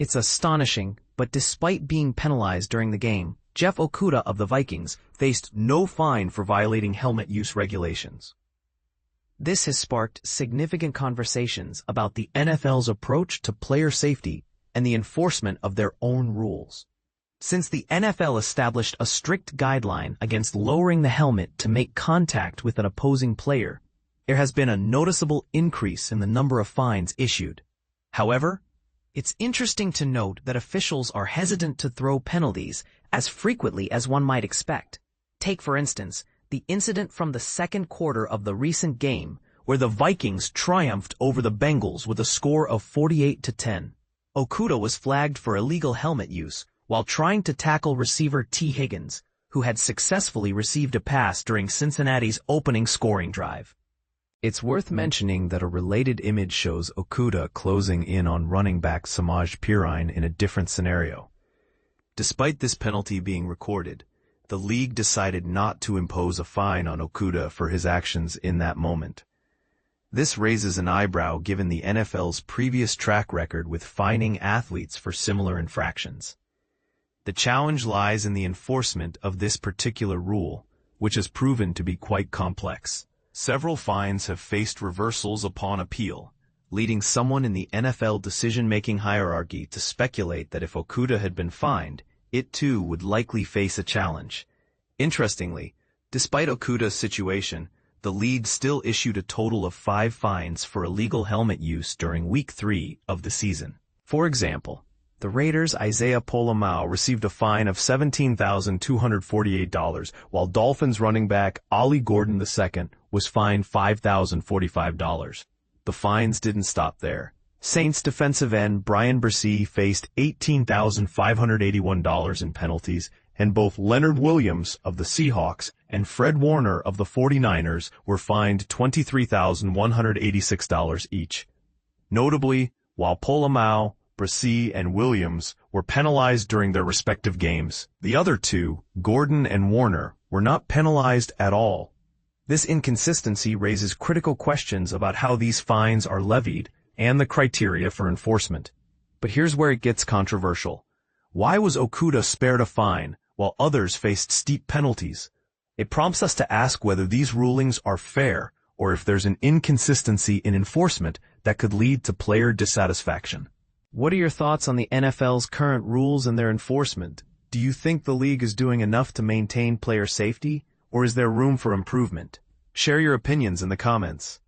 It's astonishing, but despite being penalized during the game, Jeff Okudah of the Vikings faced no fine for violating helmet use regulations. This has sparked significant conversations about the NFL's approach to player safety and the enforcement of their own rules. Since the NFL established a strict guideline against lowering the helmet to make contact with an opposing player, there has been a noticeable increase in the number of fines issued. However, it's interesting to note that officials are hesitant to throw penalties as frequently as one might expect. Take, for instance, the incident from the second quarter of the recent game where the Vikings triumphed over the Bengals with a score of 48-10. Okudah was flagged for illegal helmet use while trying to tackle receiver T. Higgins, who had successfully received a pass during Cincinnati's opening scoring drive. It's worth mentioning that a related image shows Okudah closing in on running back Samaje Perine in a different scenario. Despite this penalty being recorded, the league decided not to impose a fine on Okudah for his actions in that moment. This raises an eyebrow given the NFL's previous track record with fining athletes for similar infractions. The challenge lies in the enforcement of this particular rule, which has proven to be quite complex. Several fines have faced reversals upon appeal, leading someone in the NFL decision-making hierarchy to speculate that if Okudah had been fined, it too would likely face a challenge. Interestingly, despite Okudah's situation, the league still issued a total of 5 fines for illegal helmet use during Week 3 of the season. For example, the Raiders' Isaiah Pola-Mao received a fine of $17,248, while Dolphins running back Ollie Gordon II was fined $5,045. The fines didn't stop there. Saints defensive end Bryan Bresee faced $18,581 in penalties, and both Leonard Williams of the Seahawks and Fred Warner of the 49ers were fined $23,186 each. Notably, while Pola-Mao, Bresee, and Williams were penalized during their respective games, the other two, Gordon and Warner, were not penalized at all. This inconsistency raises critical questions about how these fines are levied and the criteria for enforcement. But here's where it gets controversial. Why was Okudah spared a fine while others faced steep penalties? It prompts us to ask whether these rulings are fair or if there's an inconsistency in enforcement that could lead to player dissatisfaction. What are your thoughts on the NFL's current rules and their enforcement? Do you think the league is doing enough to maintain player safety, or is there room for improvement? Share your opinions in the comments.